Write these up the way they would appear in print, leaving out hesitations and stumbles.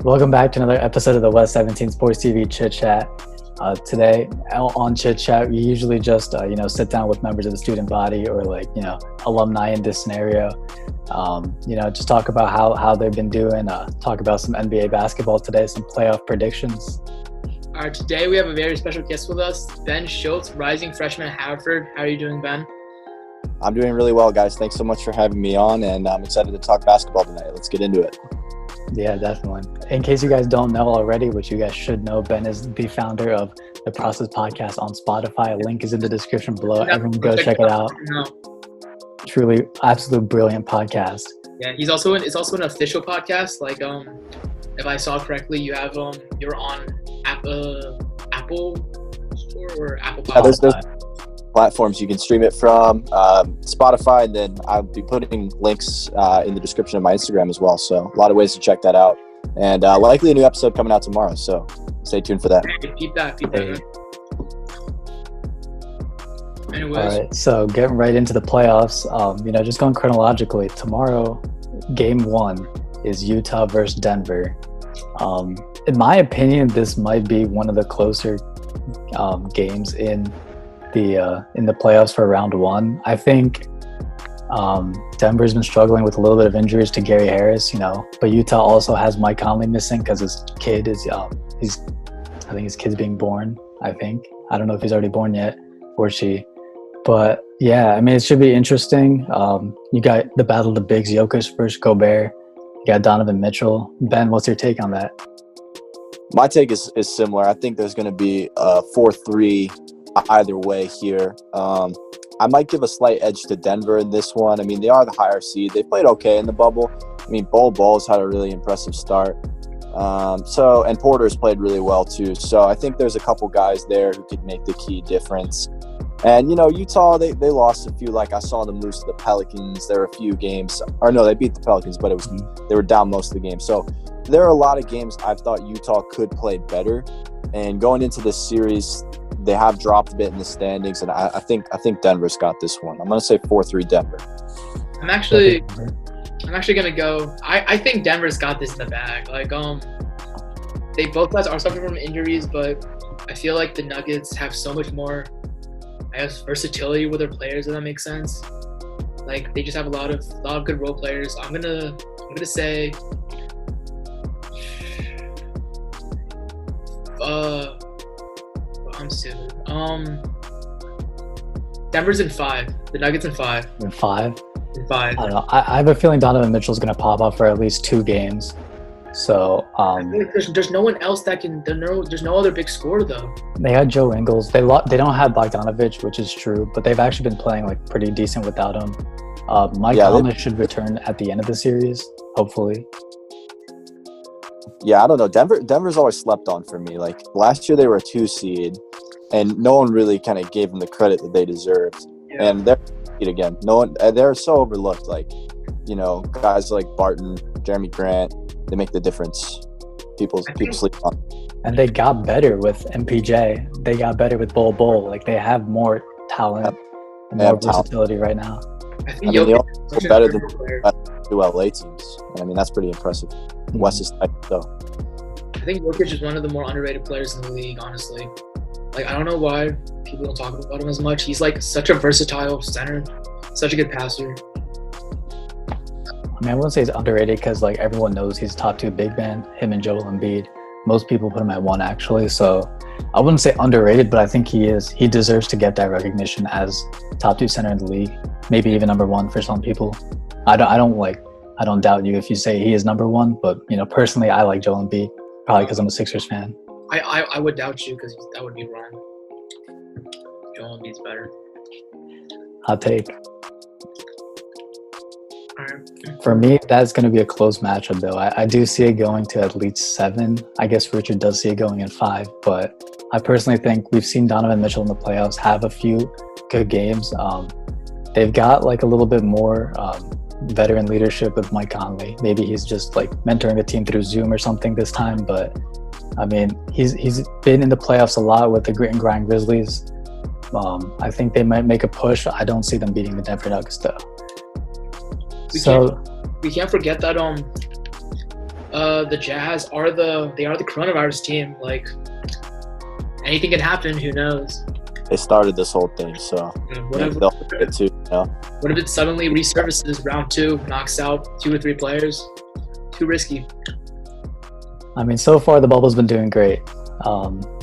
Welcome back to another episode of the West 17 Sports TV Chit Chat. Today on Chit Chat, we usually just sit down with members of the student body or alumni in this scenario. Just talk about how they've been doing. Talk about some NBA basketball today, some playoff predictions. All right, today we have a very special guest with us, Ben Schultz, rising freshman at Harvard. How are you doing, Ben? I'm doing really well, guys. Thanks so much for having me on, and I'm excited to talk basketball tonight. Let's get into it. Yeah, definitely. In case you guys don't know already, which you guys should know, Ben is the founder of the Process Podcast on Spotify. A link is in the description below. Everyone go check it out. Truly, absolute brilliant podcast. Yeah, it's also an official podcast. Like, if I saw correctly, you have you're on Apple Store or Apple Podcast. Yeah, there's platforms you can stream it from, Spotify, and then I'll be putting links in the description of my Instagram as well. So a lot of ways to check that out, and likely a new episode coming out tomorrow. So stay tuned for that. Hey, keep that. Anyways. All right, so getting right into the playoffs. Just going chronologically. Tomorrow, Game 1 is Utah versus Denver. In my opinion, this might be one of the closer games in the playoffs for round one. I think Denver's been struggling with a little bit of injuries to Gary Harris, but Utah also has Mike Conley missing because his kid is I think his kid's being born. I don't know if he's already born yet or she, but yeah, I mean, it should be interesting. You got the battle of the bigs, Jokic versus Gobert. You got Donovan Mitchell. Ben, what's your take on that? My take is similar. I think there's going to be a 4-3 either way here. I might give a slight edge to Denver in this one. I mean, they are the higher seed. They played okay in the bubble. I mean, Ball's had a really impressive start. And Porter's played really well too. So I think there's a couple guys there who could make the key difference. And, Utah, they lost a few. Like, I saw them lose to the Pelicans. There were a few games. Or no, they beat the Pelicans, but they were down most of the game. So there are a lot of games I thought Utah could play better. And going into this series, they have dropped a bit in the standings, and I think Denver's got this one. I'm going to say 4-3 Denver. I'm actually going to go. I think Denver's got this in the bag. Like, they both guys are suffering from injuries, but I feel like the Nuggets have so much more, versatility with their players, if that makes sense. Like, they just have a lot of good role players. I'm gonna say I'm stupid. Denver's in 5. The Nuggets in 5. In 5? In 5. I don't know. I have a feeling Donovan Mitchell's going to pop up for at least 2 games. So I feel like there's no one else that can. There's no other big scorer though. They had Joe Ingles. They don't have Bogdanovich, which is true, but they've actually been playing like pretty decent without him. Mike Conley should return at the end of the series, hopefully. Yeah, I don't know. Denver's always slept on for me. Like, last year they were a 2 seed, and no one really kind of gave them the credit that they deserved. Yeah. And they're again. They're so overlooked. Like, guys like Barton, Jeremy Grant, they make the difference. People sleep on. And they got better with MPJ. They got better with Bol. Like, they have more talent and more versatility right now. They also better than the 2 LA teams. I mean, that's pretty impressive. West is tight, so. I think Jokic is one of the more underrated players in the league, honestly. Like, I don't know why people don't talk about him as much. He's like such a versatile center, such a good passer. I mean, I wouldn't say he's underrated because like everyone knows he's top 2 big man, him and Joel Embiid. Most people put him at 1 actually, so I wouldn't say underrated, but I think he deserves to get that recognition as top 2 center in the league, maybe even number 1 for some people. I don't doubt you if you say he is number 1, but personally, I like Joel Embiid probably because I'm a Sixers fan. I would doubt you because that would be wrong. Joel Embiid's better. Hot take. For me, that's going to be a close matchup, though. I do see it going to at least 7. I guess Richard does see it going in 5, but I personally think we've seen Donovan Mitchell in the playoffs have a few good games. They've got like a little bit more veteran leadership with Mike Conley. Maybe he's just like mentoring the team through Zoom or something this time, but I mean, he's been in the playoffs a lot with the grit and grind Grizzlies. I think they might make a push. I don't see them beating the Denver Nuggets though. We can't forget that the Jazz are the coronavirus team. Like anything can happen. Who knows? They started this whole thing, so What if they'll get to, what if it suddenly resurfaces round 2, knocks out 2 or 3 players? Too risky. I mean, so far the bubble's been doing great.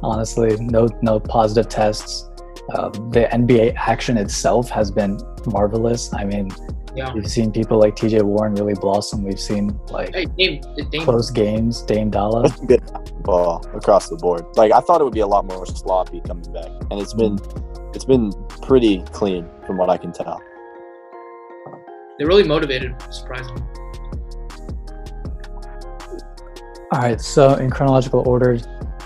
Honestly, no positive tests. The NBA action itself has been marvelous. I mean, Yeah. we've seen people like TJ Warren really blossom. We've seen like Hey, Dame. close games. Dame Dalla. good ball across the board. Like I thought it would be a lot more sloppy coming back, and it's been pretty clean from what I can tell. They're really motivated, surprisingly. All right, so in chronological order,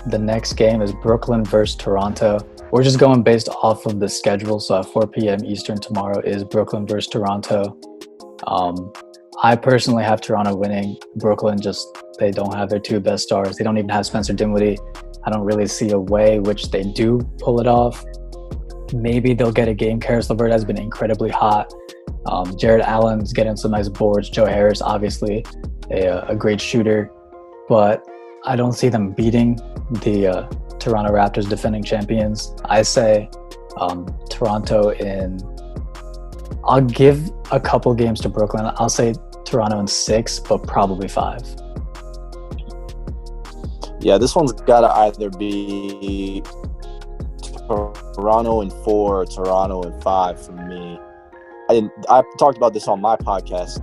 the next game is Brooklyn versus Toronto. We're just going based off of the schedule. So at 4 p.m. Eastern tomorrow is Brooklyn versus Toronto. I personally have Toronto winning. Brooklyn they don't have their 2 best stars. They don't even have Spencer Dinwiddie. I don't really see a way which they do pull it off. Maybe they'll get a game. Karis LeVert has been incredibly hot. Jared Allen's getting some nice boards. Joe Harris, obviously, a great shooter. But I don't see them beating the Toronto Raptors, defending champions. I say Toronto I'll give a couple games to Brooklyn. I'll say Toronto in 6, but probably 5. Yeah, this one's got to either be Toronto in 4 or Toronto in 5 for me. I talked about this on my podcast.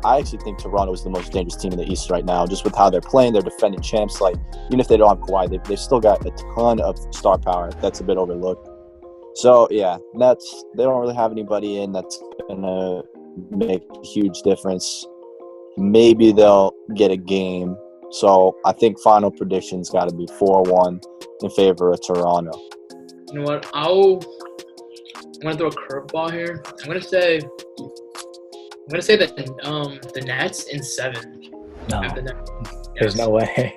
I actually think Toronto is the most dangerous team in the East right now, just with how they're playing. They're defending champs. Like, even if they don't have Kawhi, they've still got a ton of star power. That's a bit overlooked. So, yeah, Nets, they don't really have anybody in that's going to make a huge difference. Maybe they'll get a game. So, I think final prediction's got to be 4-1 in favor of Toronto. You know what? I'm gonna throw a curveball here. I'm gonna say that the Nets in 7. No, Have the Nets. there's no way.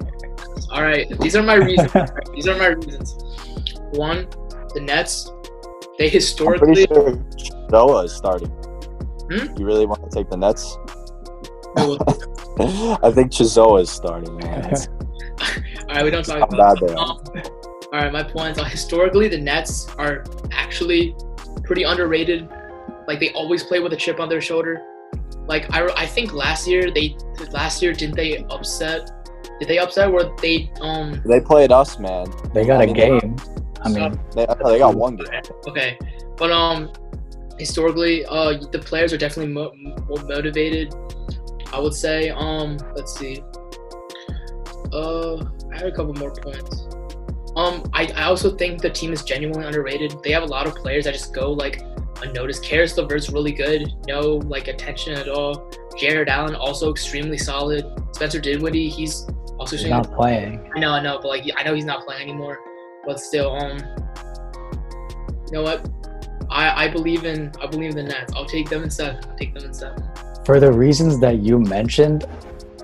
All right, these are my reasons. These are my reasons. 1, the Nets. They I'm historically. pretty sure Noah is starting. Hmm? You really want to take the Nets? All I think Chizoa is starting, man. right, we don't talk How about. bad they are. All right, my points are historically the Nets are actually pretty underrated. Like they always play with a chip on their shoulder. Like I think last year didn't they upset? Did they upset where they They played us, man. They got a game. I mean, They got one game. Okay, but historically, the players are definitely more motivated. I would say. Let's see. I had a couple more points. I also think the team is genuinely underrated. They have a lot of players that just go like unnoticed. Karis LeVert's really good. No like attention at all. Jared Allen also extremely solid. Spencer Dinwiddie, he's also he's not playing. I know, but like I know he's not playing anymore. But still, you know what? I believe in the Nets. I'll take them in 7. For the reasons that you mentioned,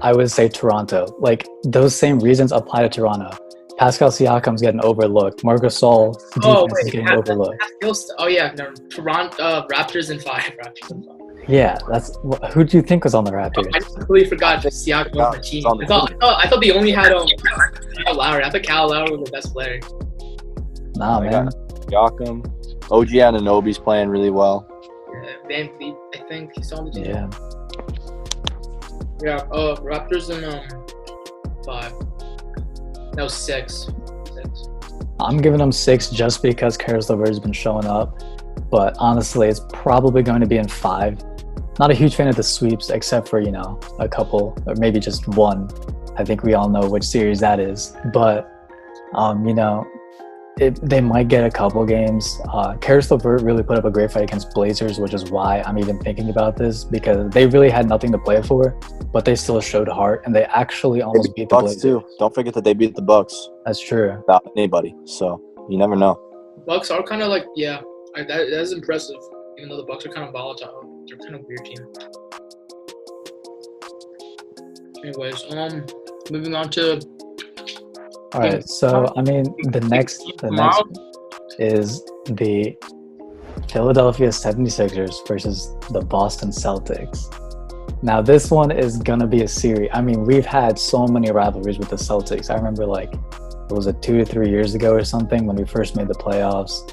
I would say Toronto. Like those same reasons apply to Toronto. Pascal Siakam's getting overlooked. Marc Gasol defense is getting overlooked. Oh yeah, no, Toronto Raptors in 5. Yeah, who do you think was on the Raptors? I completely forgot Siakam was on the team. I thought they only had Kyle Lowry. I thought Kyle Lowry was the best player. Nah, They man. got Siakam. OG Anunoby's playing really well. Van Fleet, I think he's on the team. Yeah. Yeah. Raptors in 5. No, 6. I'm giving them 6 just because Karis LeVert's been showing up. But honestly, it's probably going to be in 5. Not a huge fan of the sweeps, except for, a couple, or maybe just one. I think we all know which series that is. But, they might get a couple games. Karis LeVert really put up a great fight against Blazers, which is why I'm even thinking about this, because they really had nothing to play for, but they still showed heart, and they actually almost beat the Bucks Blazers. too. Don't forget that they beat the Bucks That's true. without anybody. So you never know. Bucks are kind of like that is impressive. Even though the Bucks are kind of volatile, they're kind of weird team. Anyways, moving on to. All right, so the next is the Philadelphia 76ers versus the Boston Celtics. Now this one is gonna be a series. I mean, we've had so many rivalries with the Celtics. I remember like, was it 2 to 3 years ago or something when we first made the playoffs?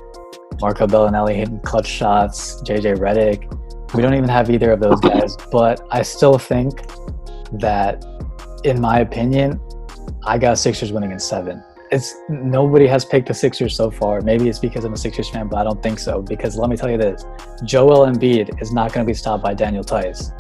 Marco Bellinelli hitting clutch shots, JJ Redick. We don't even have either of those guys, but I still think that, in my opinion, I got Sixers winning in 7. Nobody has picked the Sixers so far. Maybe it's because I'm a Sixers fan, but I don't think so. Because let me tell you this, Joel Embiid is not going to be stopped by Daniel Tice.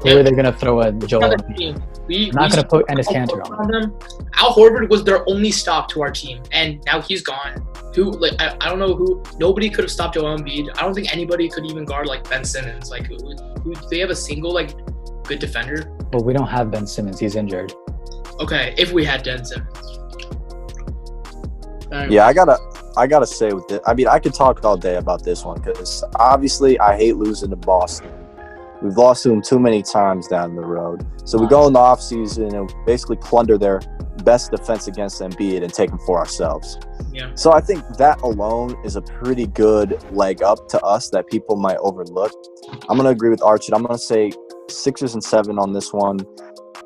Who are they going to throw at Joel Embiid? They're not going to put Enes Kanter on them. Al Horford was their only stop to our team, and now he's gone. I don't know who. Nobody could have stopped Joel Embiid. I don't think anybody could even guard like Ben Simmons. Like, who do they have a single like good defender? Well, we don't have Ben Simmons. He's injured. Okay, if we had Ben Simmons. Yeah, I gotta say with this. I mean, I could talk all day about this one because obviously I hate losing to Boston. We've lost to them too many times down the road. So we go in the offseason and basically plunder their best defense against Embiid and take them for ourselves. Yeah. So I think that alone is a pretty good leg up to us that people might overlook. I'm going to agree with Archit. I'm going to say Sixers and 7 on this one.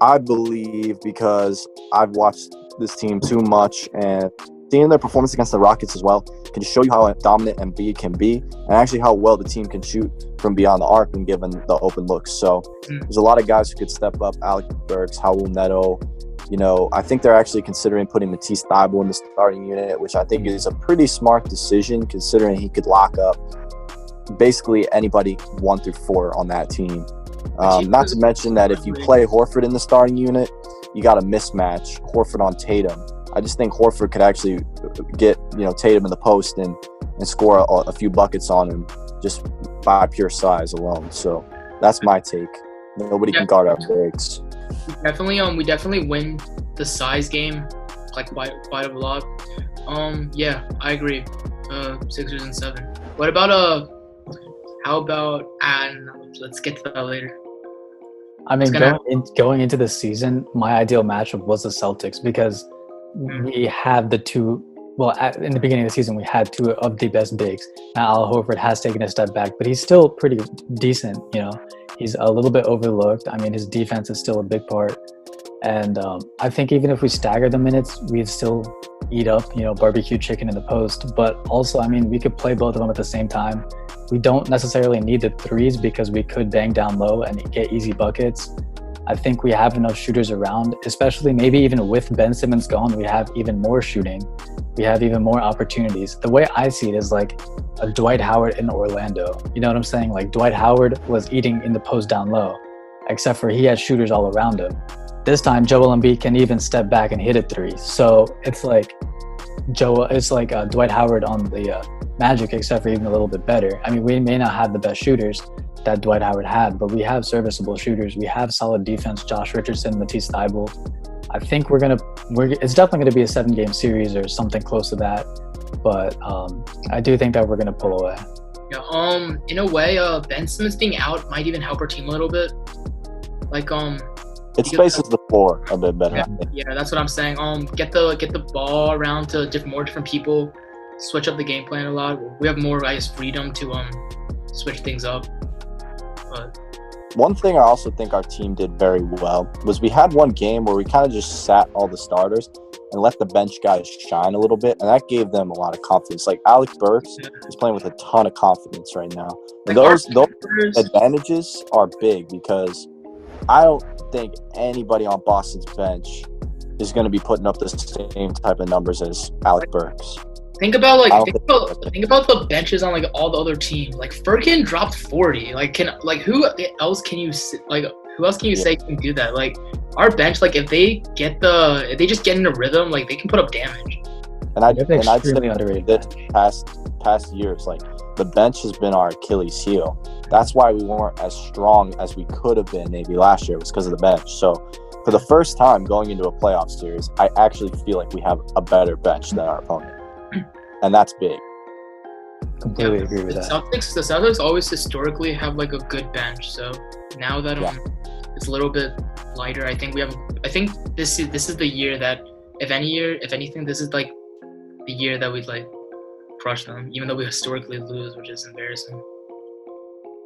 I believe because I've watched this team too much and seeing their performance against the Rockets as well can just show you how dominant Embiid can be and actually how well the team can shoot from beyond the arc when given the open looks. So there's a lot of guys who could step up. Alec Burks, Raul Neto. You know, I think they're actually considering putting Matisse Thybulle in the starting unit, which I think is a pretty smart decision considering he could lock up basically anybody 1 through 4 on that team. Not to mention that if you play Horford in the starting unit, you got a mismatch, Horford on Tatum. I just think Horford could actually get, Tatum in the post and score a few buckets on him just by pure size alone. So that's my take. Nobody can guard our breaks. We definitely win the size game like quite a lot. Yeah, I agree. Sixers and 7. What about how about let's get to that later. I mean, going into the season, my ideal matchup was the Celtics because we have the two. Well, in the beginning of the season, we had 2 of the best bigs. Now, Al Horford has taken a step back, but he's still pretty decent. He's a little bit overlooked. I mean, his defense is still a big part. And I think even if we stagger the minutes, we'd still eat up, barbecue chicken in the post. But also, I mean, we could play both of them at the same time. We don't necessarily need the threes because we could bang down low and get easy buckets. I think we have enough shooters around, especially maybe even with Ben Simmons gone, we have even more shooting. We have even more opportunities. The way I see it is like a Dwight Howard in Orlando. You know what I'm saying? Like Dwight Howard was eating in the post down low, except for he had shooters all around him. This time, Joel Embiid can even step back and hit a 3. So it's like Dwight Howard on the Magic, except for even a little bit better. I mean, we may not have the best shooters that Dwight Howard had, but we have serviceable shooters. We have solid defense. Josh Richardson, Matisse Thybulle. I think it's definitely going to be a 7-game series or something close to that. But I do think that we're going to pull away. Yeah. In a way, Ben Simmons being out might even help our team a little bit. Like it spaces the floor a bit better. Yeah, that's what I'm saying. Get the ball around to more different people. Switch up the game plan a lot. We have more, freedom to switch things up. But one thing I also think our team did very well was we had one game where we kind of just sat all the starters and let the bench guys shine a little bit, and that gave them a lot of confidence. Like Alec Burks is playing with a ton of confidence right now. And those advantages are big because I don't think anybody on Boston's bench is going to be putting up the same type of numbers as Alec Burks. Think about the benches on like all the other teams. Like Furkan dropped 40. Who else can you say can do that? Like our bench, like if they just get in a rhythm, like they can put up damage. And I'd say underrated this past years, like the bench has been our Achilles heel. That's why we weren't as strong as we could have been maybe last year. It was because of the bench. So for the first time going into a playoff series, I actually feel like we have a better bench than our opponent. And that's big. Completely agree with that. The Celtics always historically have like a good bench. So now that it's a little bit lighter, I think this is the year that if anything, this is like the year that we'd like crush them, even though we historically lose, which is embarrassing.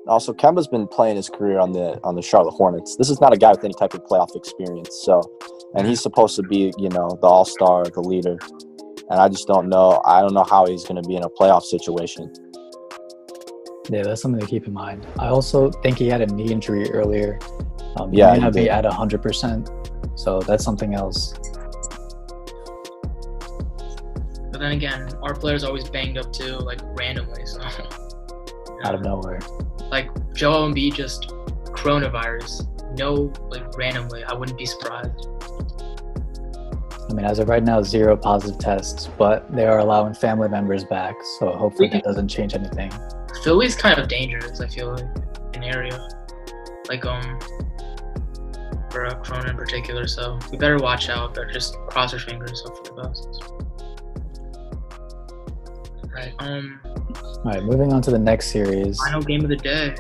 Also, Kemba's been playing his career on the Charlotte Hornets. This is not a guy with any type of playoff experience. So, and he's supposed to be, the all-star, the leader. And I just don't know. I don't know how he's going to be in a playoff situation. Yeah, that's something to keep in mind. I also think he had a knee injury earlier. He Yeah, may he not be did. at 100%. So that's something else. But then again, our players always banged up too, like randomly. So Out of nowhere. like Joel Embiid just coronavirus, no, like randomly. I wouldn't be surprised. I mean, as of right now, 0 positive tests, but they are allowing family members back. So hopefully that doesn't change anything. Philly's kind of dangerous. I feel like an area, like for Corona in particular. So we better watch out. But just cross our fingers, hope for the best. Right. All right, moving on to the next series. Final game of the day.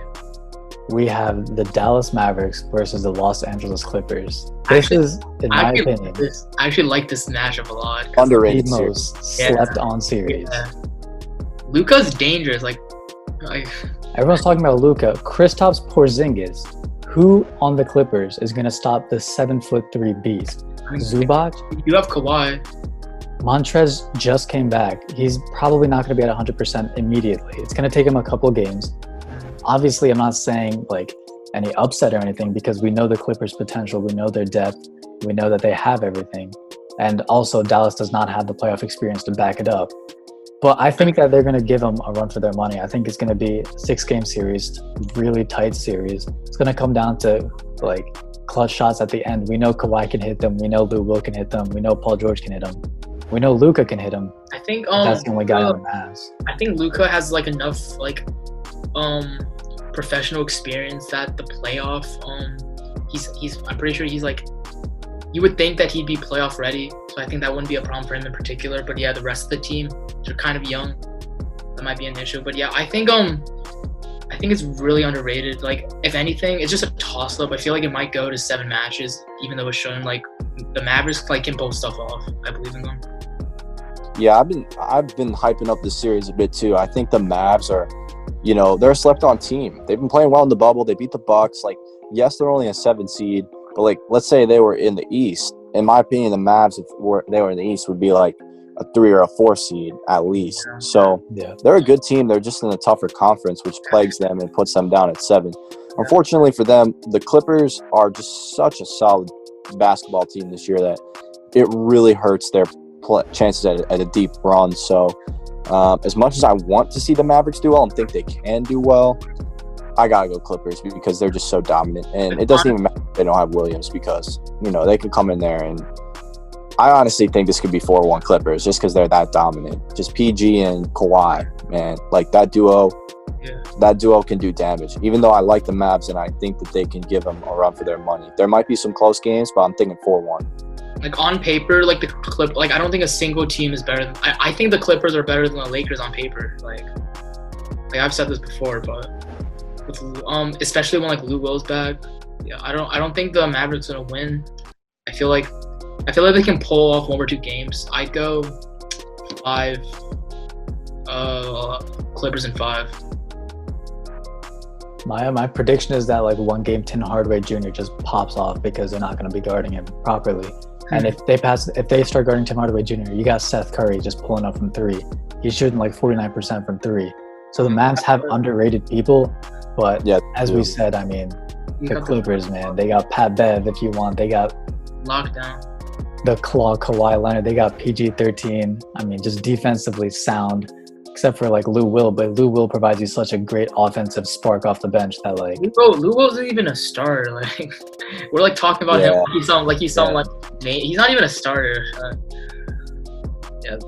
We have the Dallas Mavericks versus the Los Angeles Clippers. This is, in my opinion, I actually like this matchup a lot. Underrated the series. most slept-on series. Yeah. Luka's dangerous. Like Everyone's talking about Luka. Kristaps Porzingis, who on the Clippers is going to stop the 7'3" beast? Zubac? You have Kawhi. Montrez just came back. He's probably not going to be at 100% immediately. It's going to take him a couple games. Obviously, I'm not saying like any upset or anything because we know the Clippers' potential. We know their depth. We know that they have everything. And also, Dallas does not have the playoff experience to back it up. But I think that they're going to give them a run for their money. I think it's going to be a 6-game series, really tight series. It's going to come down to like clutch shots at the end. We know Kawhi can hit them. We know Lou Will can hit them. We know Paul George can hit them. We know Luka can hit him. I think that's the only guy on the Mavs. I think Luka has like enough like professional experience that the playoff he's I'm pretty sure he's like, you would think that he'd be playoff ready. So I think that wouldn't be a problem for him in particular. But yeah, the rest of the team, they're kind of young. That might be an issue. But yeah, I think it's really underrated. Like, if anything, it's just a toss-up. I feel like it might go to 7 matches, even though it's shown like the Mavericks like can pull stuff off. I believe in them. Yeah, I've been hyping up this series a bit too. I think the Mavs are, they're a slept-on team. They've been playing well in the bubble. They beat the Bucks. Like, yes, they're only a 7 seed, but like, let's say they were in the East. In my opinion, the Mavs, if they were in the East, would be like a 3 or a 4 seed at least. So they're a good team. They're just in a tougher conference, which plagues them and puts them down at 7. Unfortunately for them, the Clippers are just such a solid basketball team this year that it really hurts their chances at a deep run. So as much as I want to see the Mavericks do well and think they can do well, I gotta go Clippers because they're just so dominant. And it doesn't even matter if they don't have Williams because, they could come in there. And I honestly think this could be 4-1 Clippers just because they're that dominant. Just PG and Kawhi, man. Like, that duo can do damage. Even though I like the Mavs and I think that they can give them a run for their money. There might be some close games, but I'm thinking 4-1. Like, on paper, like I don't think a single team is better. I think the Clippers are better than the Lakers on paper. Like I've said this before, but with, especially when like Lou Will's back, yeah, I don't think the Mavericks gonna win. I feel like they can pull off 1 or 2 games. I'd go 5. Clippers in 5. My prediction is that like 1 game Tim Hardaway Jr. just pops off because they're not going to be guarding him properly. And if they start guarding Tim Hardaway Jr., you got Seth Curry just pulling up from 3. He's shooting like 49% from 3. So the Mavs have underrated people, but as we said, I mean, the Clippers, man, they got Pat Bev if you want. They got lockdown. The Claw Kawhi Leonard. They got PG-13. I mean, just defensively sound, except for like Lou Will. But Lou Will provides you such a great offensive spark off the bench that like Lou Will isn't even a starter. Like, we're like talking about him like he's some like he's not even a starter.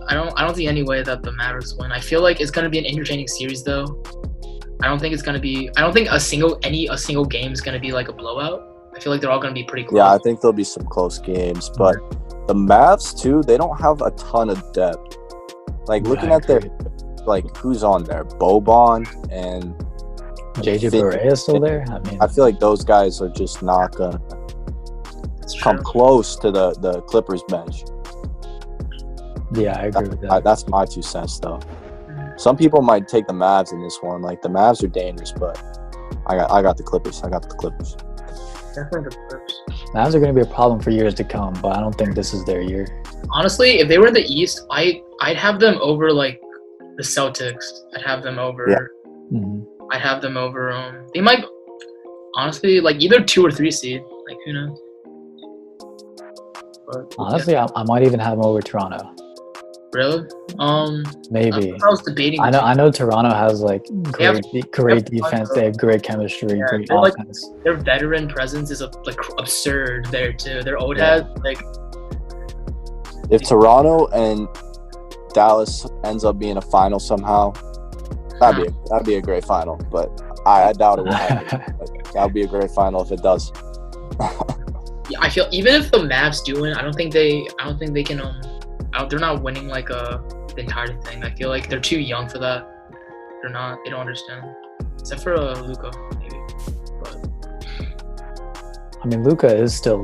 I don't see any way that the Mavericks win. I feel like it's gonna be an entertaining series though. I don't think a single game is gonna be like a blowout. I feel like they're all gonna be pretty close. Yeah, I think there'll be some close games, but the Mavs too, they don't have a ton of depth. Like looking at their who's on there? Boban and JJ Barea is still there. I feel like those guys are just not gonna come close to the Clippers bench. Yeah, I agree with that. That's my 2 cents, though. Some people might take the Mavs in this one. Like, the Mavs are dangerous, but I got the Clippers. I got the Clippers. Definitely the Clips. Mavs are going to be a problem for years to come, but I don't think this is their year. Honestly, if they were in the East, I'd have them over like the Celtics. I'd have them over. Yeah. Mhm. I'd have them over. They might honestly like either 2 or 3 seed. Like who knows? But, Honestly, I might even have them over Toronto. really? Maybe. I was debating. I know Toronto has like great have defense. They have great chemistry, Yeah, great they're like- offense. Their veteran presence is like absurd there too. Their old Yeah. head like If Toronto and Dallas ends up being a final somehow, that'd be a great final. But I doubt it will happen. That would be a great final if it does. I feel even if the Mavs do win, I don't think they can. They're not winning like the entire thing. I feel like they're too young for that. They're not. They don't understand. Except for Luka, maybe. But I mean, Luka is still,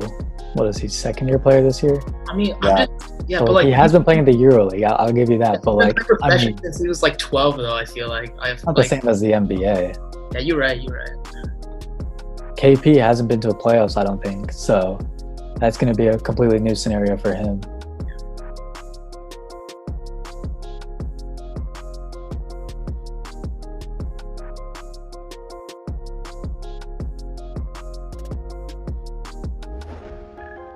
what is he, second-year player this year? I mean, Yeah. So but like he has been playing the EuroLeague. I'll give you that. But he's been like, a I professional mean, since he was like 12, though. I feel like not the same as the NBA. Yeah, you're right. KP hasn't been to a playoffs, I don't think. So that's going to be a completely new scenario for him.